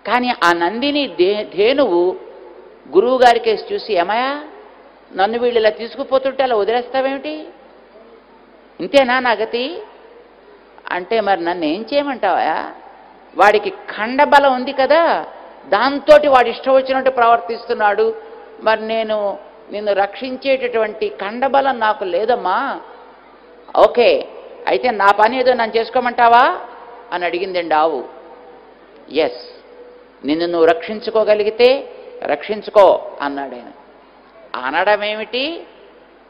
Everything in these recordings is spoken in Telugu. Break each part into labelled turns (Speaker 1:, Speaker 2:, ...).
Speaker 1: కానీ ఆ నందిని ధేనువు గురువు గారి కేసు చూసి, ఏమయ్యా నన్ను వీళ్ళు ఇలా తీసుకుపోతుంటే అలా వదిలేస్తావేమిటి, ఇంతేనా నా గతి అంటే, మరి నన్ను ఏం చేయమంటావా, వాడికి ఖండబలం ఉంది కదా, దాంతో వాడు ఇష్టం వచ్చినట్టు ప్రవర్తిస్తున్నాడు, మరి నేను నిన్ను రక్షించేటటువంటి ఖండబలం నాకు లేదమ్మా, ఓకే అయితే నా పని ఏదో నన్ను చేసుకోమంటావా అని అడిగిందండి ఆవు. ఎస్, నిన్ను నువ్వు రక్షించుకోగలిగితే రక్షించుకో అన్నాడు ఆయన. అనడం ఏమిటి,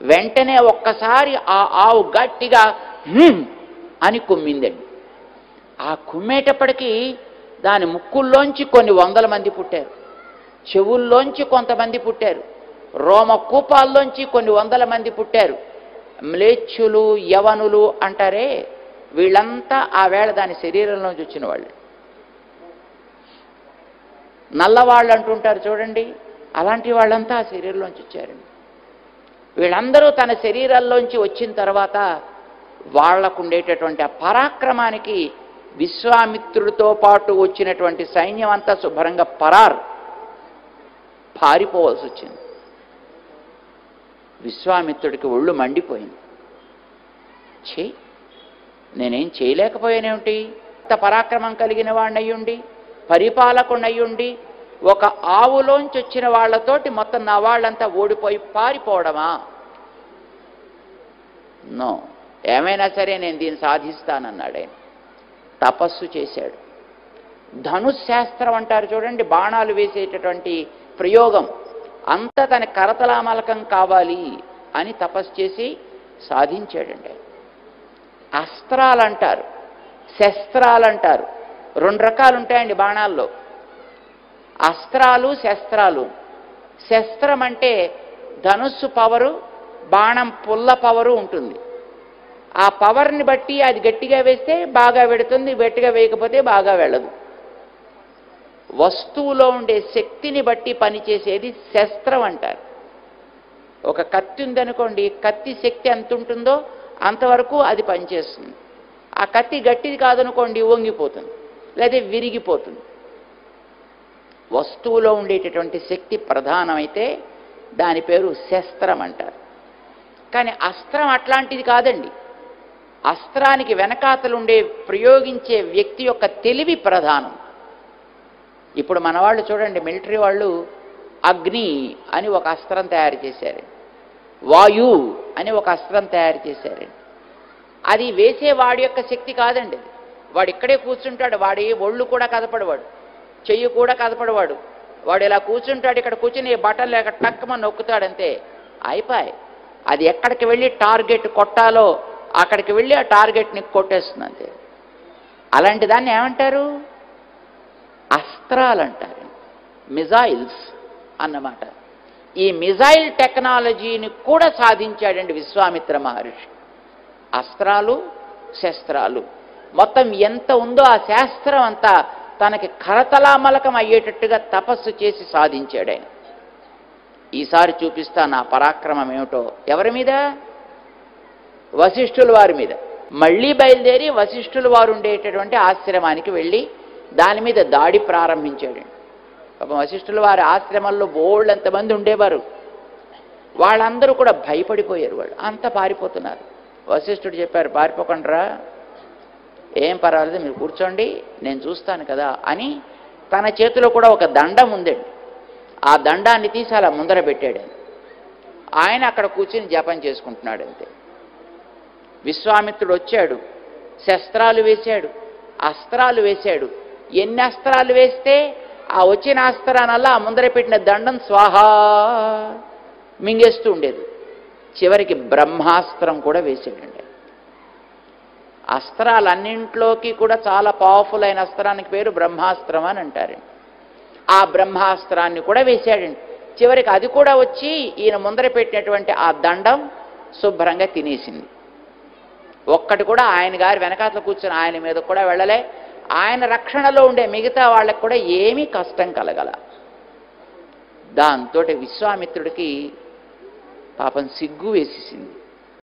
Speaker 1: వెంటనే ఒక్కసారి ఆ ఆవు గట్టిగా అని కుమ్మిందండి. ఆ కుమ్మేటప్పటికీ దాని ముక్కుల్లోంచి కొన్ని వందల మంది పుట్టారు, చెవుల్లోంచి కొంతమంది పుట్టారు, రోమ కూపాల్లోంచి కొన్ని వందల మంది పుట్టారు. మ్లేచ్చులు యవనులు అంటారే, వీళ్ళంతా ఆ వేళ దాని శరీరంలోంచి వచ్చిన వాళ్ళు. నల్లవాళ్ళు అంటుంటారు చూడండి, అలాంటి వాళ్ళంతా ఆ శరీరంలోంచి వచ్చారండి. వీళ్ళందరూ తన శరీరాల్లోంచి వచ్చిన తర్వాత వాళ్లకు ఉండేటటువంటి ఆ పరాక్రమానికి విశ్వామిత్రుడితో పాటు వచ్చినటువంటి సైన్యం అంతా శుభ్రంగా పారిపోవలసి వచ్చింది. విశ్వామిత్రుడికి ఒళ్ళు మండిపోయింది. నేనేం చేయలేకపోయానేమిటి, అంత పరాక్రమం కలిగిన వాడినయ్యుండి, పరిపాలకుడయ్యుండి, ఒక ఆవులోంచి వచ్చిన వాళ్లతోటి మొత్తం నా వాళ్ళంతా ఓడిపోయి పారిపోవడమా, నో, ఏమైనా సరే నేను దీన్ని సాధిస్తానన్నాడు ఆయన. తపస్సు చేశాడు. ధనుశాస్త్రం అంటారు చూడండి, బాణాలు వేసేటటువంటి ప్రయోగం అంతా తన కరతలామలకం కావాలి అని తపస్సు చేసి సాధించాడండి. అస్త్రాలంటారు, శస్త్రాలంటారు, రెండు రకాలు ఉంటాయండి బాణాల్లో, అస్త్రాలు శస్త్రాలు. శస్త్రం అంటే ధనుస్సు పవరు, బాణం పుల్ల పవరు ఉంటుంది. ఆ పవర్ని బట్టి అది గట్టిగా వేస్తే బాగా వెడుతుంది, గట్టిగా వేయకపోతే బాగా వెళ్ళదు. వస్తువులో ఉండే శక్తిని బట్టి పనిచేసేది శస్త్రం అంటారు. ఒక కత్తి ఉందనుకోండి, కత్తి శక్తి ఎంత ఉంటుందో అంతవరకు అది పనిచేస్తుంది. ఆ కత్తి గట్టిది కాదనుకోండి, వంగిపోతుంది లేదా విరిగిపోతుంది. వస్తువులో ఉండేటటువంటి శక్తి ప్రధానమైతే దాని పేరు శస్త్రం అంటారు. కానీ అస్త్రం అట్లాంటిది కాదండి. అస్త్రానికి వెనకాతలుండే ప్రయోగించే వ్యక్తి యొక్క తెలివి ప్రధానం. ఇప్పుడు మన వాళ్ళు చూడండి, మిలిటరీ వాళ్ళు అగ్ని అని ఒక అస్త్రం తయారు చేశారు, వాయు అని ఒక అస్త్రం తయారు చేశారు. అది వేసేవాడి యొక్క శక్తి కాదండి. వాడు ఇక్కడే కూర్చుంటాడు, వాడి ఒళ్ళు కూడా కదపడవాడు, చెయ్యి కూడా కదపడవాడు, వాడు ఇలా కూర్చుంటాడు, ఇక్కడ కూర్చుని బటన్ లేక టక్కమని నొక్కుతాడంతే, అయిపోయి అది ఎక్కడికి వెళ్ళి టార్గెట్ కొట్టాలో అక్కడికి వెళ్ళి ఆ టార్గెట్ని కొట్టేస్తుంది అంతే. అలాంటి దాన్ని ఏమంటారు, అస్త్రాలు అంటారు, మిజైల్స్ అన్నమాట. ఈ మిజైల్ టెక్నాలజీని కూడా సాధించాడండి విశ్వామిత్ర మహర్షి. అస్త్రాలు శస్త్రాలు మొత్తం ఎంత ఉందో ఆ శాస్త్రం అంతా తనకి కరతలామలకం అయ్యేటట్టుగా తపస్సు చేసి సాధించాడు ఆయన. ఈసారి చూపిస్తా నా పరాక్రమం ఏమిటో. ఎవరి మీద? వశిష్ఠుల వారి మీద. మళ్ళీ బయలుదేరి వశిష్ఠుల వారు ఉండేటటువంటి ఆశ్రమానికి వెళ్ళి దాని మీద దాడి ప్రారంభించాడు. వశిష్ఠుల వారి ఆశ్రమంలో బోళ్ళంతమంది ఉండేవారు, వాళ్ళందరూ కూడా భయపడిపోయారు, వాళ్ళు అంతా పారిపోతున్నారు. వశిష్ఠుడు చెప్పారు, పారిపోకండిరా, ఏం పర్వాలేదు, మీరు కూర్చోండి, నేను చూస్తాను కదా అని తన చేతిలో కూడా ఒక దండం ఉందండి. ఆ దండాన్ని తీసి అలా ముందర పెట్టాడు. ఆయన అక్కడ కూర్చుని జపం చేసుకుంటున్నాడు అంతే. విశ్వామిత్రుడు వచ్చాడు, శస్త్రాలు వేశాడు, అస్త్రాలు వేశాడు. ఎన్ని అస్త్రాలు వేస్తే ఆ వచ్చిన అస్త్రానల్లా ఆ ముందర పెట్టిన దండం స్వాహా మింగేస్తూ ఉండేది. చివరికి బ్రహ్మాస్త్రం కూడా వేసాడండి. అస్త్రాలన్నింట్లోకి కూడా చాలా పవర్ఫుల్ అయిన అస్త్రానికి పేరు బ్రహ్మాస్త్రం అని అంటారండి. ఆ బ్రహ్మాస్త్రాన్ని కూడా వేశాడండి. చివరికి అది కూడా వచ్చి ఈయన ముందర పెట్టినటువంటి ఆ దండం శుభ్రంగా తినేసింది. ఒక్కటి కూడా ఆయన గారి వెనకాతల కూర్చొని ఆయన మీద కూడా వెళ్ళలే. ఆయన రక్షణలో ఉండే మిగతా వాళ్ళకి కూడా ఏమీ కష్టం కలగల. దాంతో విశ్వామిత్రుడికి పాపం సిగ్గు వేసేసింది.